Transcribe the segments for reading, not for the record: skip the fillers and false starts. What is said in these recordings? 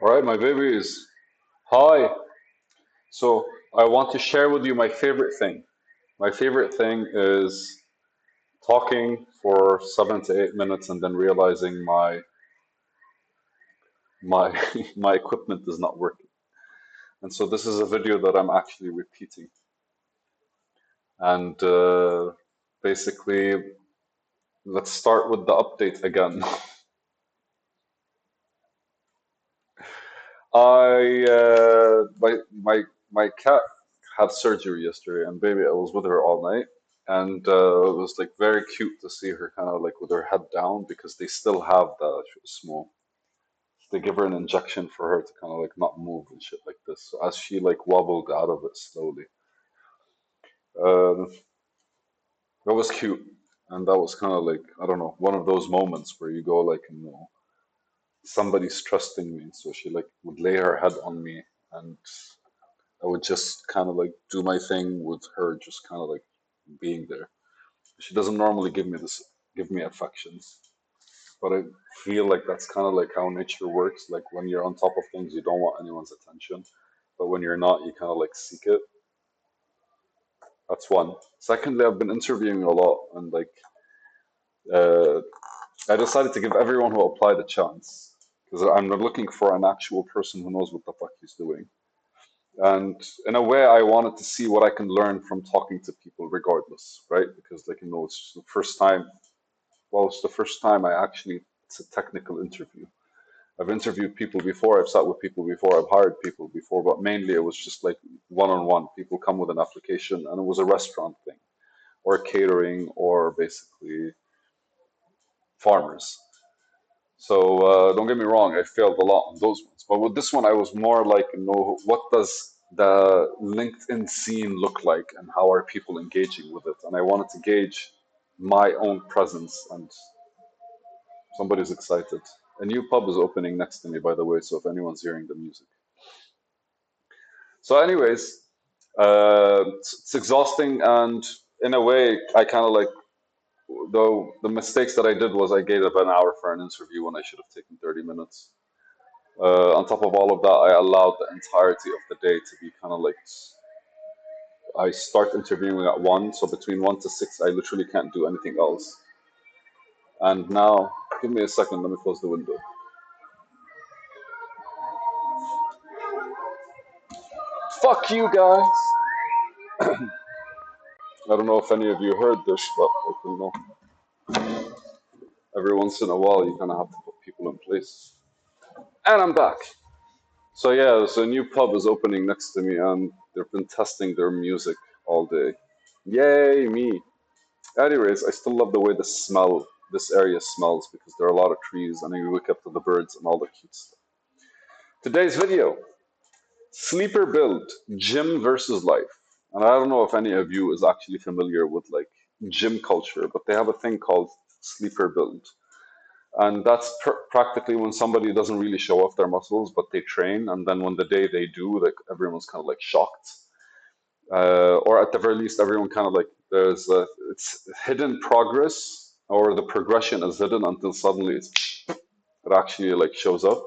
All right, my babies. Hi. So I want to share with you my favorite thing. My favorite thing is talking for 7 to 8 minutes and then realizing my my equipment is not working. And so this is a video that I'm actually repeating. And basically, let's start with the update again. My cat had surgery yesterday, and baby, I was with her all night, and it was like very cute to see her kind of like with her head down because they still have the she was small. They give her an injection for her to kind of like not move and shit like this. So as she like wobbled out of it slowly, uh, that was cute, and that was kind of like I don't know one of those moments where you go like somebody's trusting me, so she like would lay her head on me and I would just kind of like do my thing with her, just kind of like being there. She doesn't normally give me affections, but I feel like that's kind of like how nature works. Like when you're on top of things, you don't want anyone's attention, but when you're not, you kind of like seek it. That's one. Secondly, I've been interviewing a lot, and like uh, I decided to give everyone who applied a chance because I'm not looking for an actual person who knows what the fuck he's doing. And in a way, I wanted to see what I can learn from talking to people, regardless, right? Because, like, it's the first time. Well, it's the first time it's a technical interview. I've interviewed people before, I've sat with people before, I've hired people before, but mainly it was just like one on one. People come with an application, and it was a restaurant thing, or catering, or basically farmers. So don't get me wrong, I failed a lot on those ones. But with this one, I was more like, what does the LinkedIn scene look like and how are people engaging with it? And I wanted to gauge my own presence, and somebody's excited. A new pub is opening next to me, by the way, so if anyone's hearing the music. So, anyways, it's exhausting, and in a way, I kind of like, though the mistakes that I did was I gave up an hour for an interview when I should have taken 30 minutes. On top of all of that, I allowed the entirety of the day to be kind of like I start interviewing at 1, so between 1 to 6, I literally can't do anything else. And now, give me a second, let me close the window. Fuck you guys! I don't know if any of you heard this, but like, every once in a while you kind of have to put people in place. And I'm back. So yeah, so a new pub is opening next to me, and they've been testing their music all day. Yay, me! Anyways, I still love the way this area smells because there are a lot of trees and you wake up to the birds and all the cute stuff. Today's video, sleeper build, gym versus life. And I don't know if any of you is actually familiar with like gym culture, but they have a thing called sleeper build. And that's practically when somebody doesn't really show off their muscles, but they train. And then when the day they do, like everyone's kind of like shocked. Or at the very least, everyone kind of like it's hidden progress, or the progression is hidden until suddenly it actually like shows up.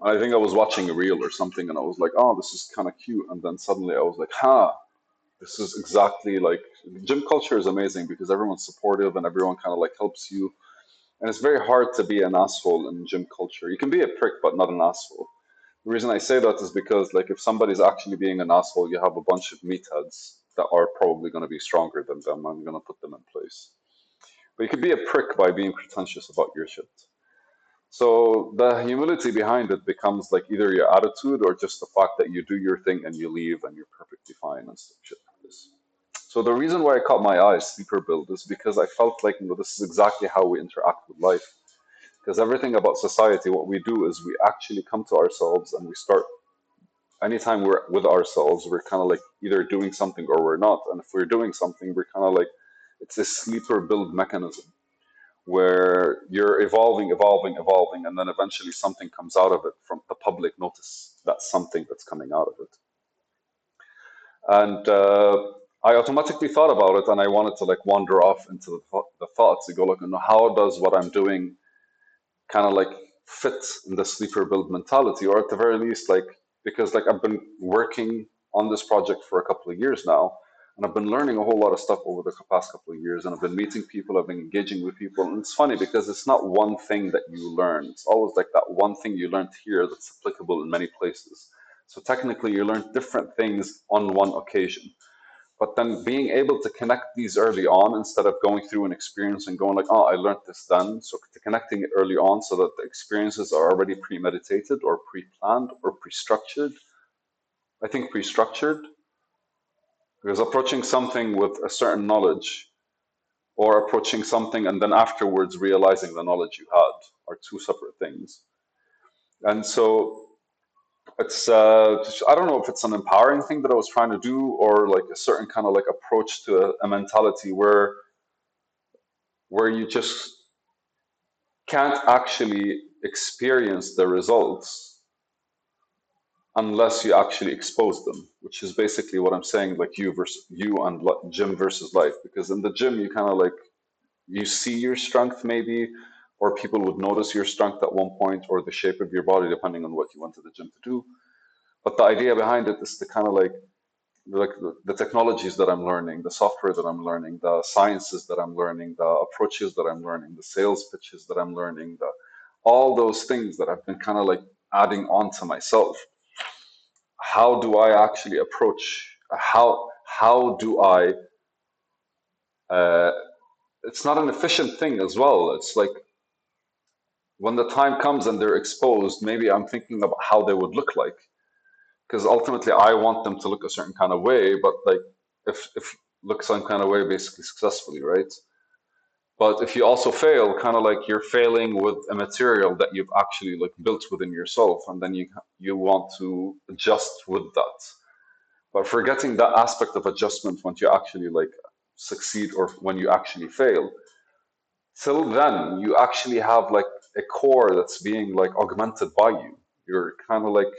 I think I was watching a reel or something, and I was like, oh, this is kind of cute, and then suddenly I was like, this is exactly like gym culture is amazing because everyone's supportive and everyone kind of like helps you, and it's very hard to be an asshole in gym culture. You can be a prick, but not an asshole. The reason I say that is because, like, if somebody's actually being an asshole, you have a bunch of meatheads that are probably going to be stronger than them and going to put them in place. But you could be a prick by being pretentious about your shit. So the humility behind it becomes like either your attitude or just the fact that you do your thing and you leave and you're perfectly fine and stuff shit like this. So the reason why I caught my eye sleeper build is because I felt like this is exactly how we interact with life. Because everything about society, what we do is we actually come to ourselves and we start anytime we're with ourselves, we're kind of like either doing something or we're not. And if we're doing something, we're kind of like it's a sleeper build mechanism where you're evolving, evolving, evolving, and then eventually something comes out of it from the public notice. That's something that's coming out of it. And I automatically thought about it, and I wanted to like wander off into the thoughts to go look, how does what I'm doing kind of like fit in the sleeper build mentality, or at the very least, like, because like I've been working on this project for a couple of years now, and I've been learning a whole lot of stuff over the past couple of years, and I've been meeting people, I've been engaging with people, and it's funny because it's not one thing that you learn. It's always like that one thing you learned here that's applicable in many places. So technically, you learn different things on one occasion. But then being able to connect these early on instead of going through an experience and going like, oh, I learned this then. So to connecting it early on so that the experiences are already premeditated or pre-planned or pre-structured. I think pre-structured, because approaching something with a certain knowledge or approaching something and then afterwards realizing the knowledge you had are two separate things. And so it's I don't know if it's an empowering thing that I was trying to do or like a certain kind of like approach to a mentality where you just can't actually experience the results unless you actually expose them, which is basically what I'm saying, like you versus you and gym versus life. Because in the gym, you kind of like you see your strength maybe, or people would notice your strength at one point, or the shape of your body, depending on what you went to the gym to do. But the idea behind it is to kind of like the technologies that I'm learning, the software that I'm learning, the sciences that I'm learning, the approaches that I'm learning, the sales pitches that I'm learning, all those things that I've been kind of like adding on to myself. How do I actually approach? How do I? Uh, it's not an efficient thing as well. It's like when the time comes and they're exposed, maybe I'm thinking about how they would look like, because ultimately I want them to look a certain kind of way, but like if look some kind of way basically successfully, right? But if you also fail, kind of like you're failing with a material that you've actually like built within yourself, and then you want to adjust with that. But forgetting that aspect of adjustment when you actually like succeed or when you actually fail, till then you actually have like a core that's being like augmented by you. You're kind of like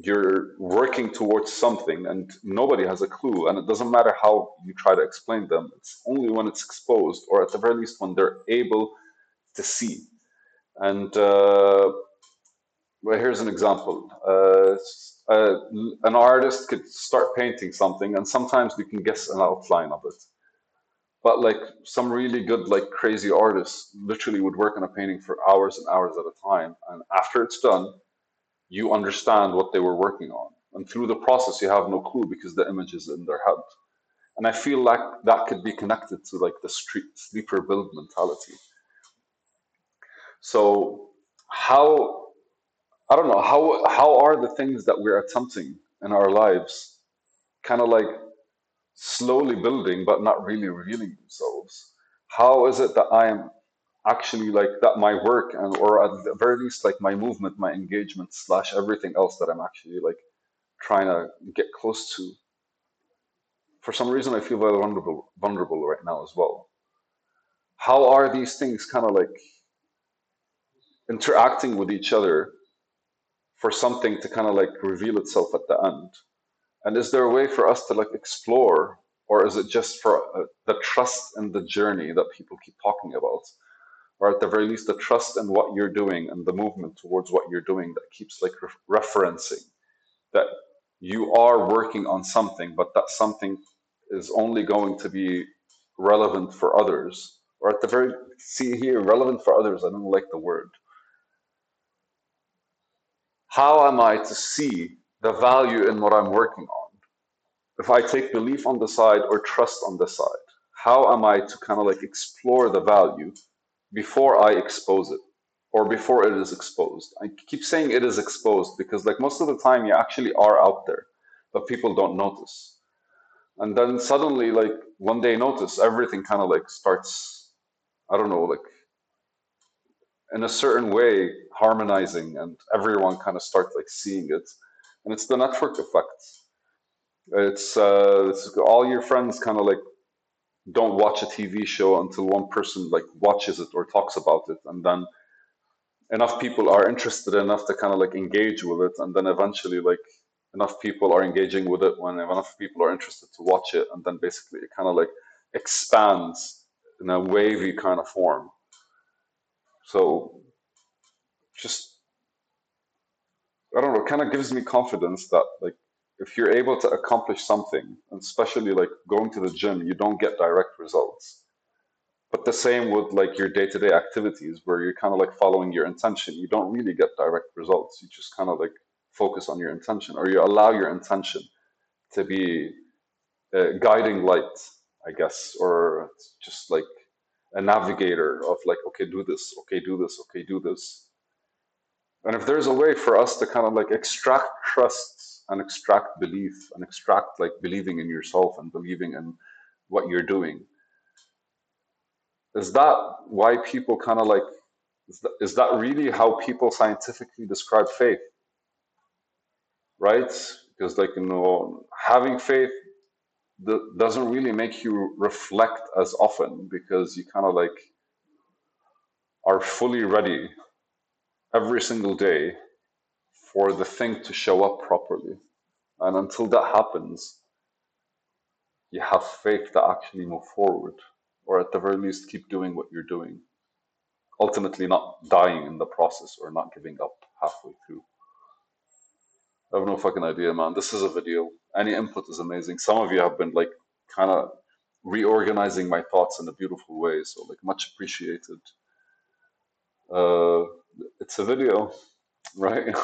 you're working towards something and nobody has a clue, and it doesn't matter how you try to explain them. It's only when it's exposed, or at the very least when they're able to see. And well, here's an example. An artist could start painting something and sometimes we can guess an outline of it, but like some really good like crazy artists literally would work on a painting for hours and hours at a time, and after it's done you understand what they were working on. And through the process, you have no clue because the image is in their head. And I feel like that could be connected to like the street sleeper build mentality. So how I don't know how are the things that we're attempting in our lives kind of like slowly building but not really revealing themselves? How is it that I am actually like that my work and or at the very least like my movement, my engagement slash everything else that I'm actually like trying to get close to. For some reason, I feel very vulnerable right now as well. How are these things kind of like interacting with each other for something to kind of like reveal itself at the end? And is there a way for us to like explore, or is it just for the trust in the journey that people keep talking about? Or at the very least, the trust in what you're doing and the movement towards what you're doing that keeps like referencing that you are working on something, but that something is only going to be relevant for others, or at the very see here, relevant for others. I don't like the word. How am I to see the value in what I'm working on? If I take belief on the side or trust on the side, how am I to kind of like explore the value before I expose it or before it is exposed? I keep saying it is exposed because like most of the time you actually are out there, but people don't notice. And then suddenly, like when they notice, everything kind of like starts, I don't know, like in a certain way harmonizing, and everyone kind of starts like seeing it. And it's the network effect. It's all your friends kind of like don't watch a TV show until one person like watches it or talks about it, and then enough people are interested enough to kind of like engage with it, and then eventually like enough people are engaging with it when enough people are interested to watch it, and then basically it kind of like expands in a wavy kind of form. So just, I don't know, kind of gives me confidence that like if you're able to accomplish something, and especially like going to the gym, you don't get direct results. But the same with like your day-to-day activities where you're kind of like following your intention. You don't really get direct results. You just kind of like focus on your intention, or you allow your intention to be a guiding light, I guess, or just like a navigator of like, okay, do this, okay, do this, okay, do this. And if there's a way for us to kind of like extract trust and extract belief and extract like believing in yourself and believing in what you're doing, is that why people kind of like, is that really how people scientifically describe faith, right? Because like, having faith doesn't really make you reflect as often because you kind of like are fully ready every single day for the thing to show up properly. And until that happens, you have faith to actually move forward, or at the very least, keep doing what you're doing. Ultimately, not dying in the process or not giving up halfway through. I have no fucking idea, man. This is a video. Any input is amazing. Some of you have been like kind of reorganizing my thoughts in a beautiful way, so like much appreciated. Uh, it's a video, right?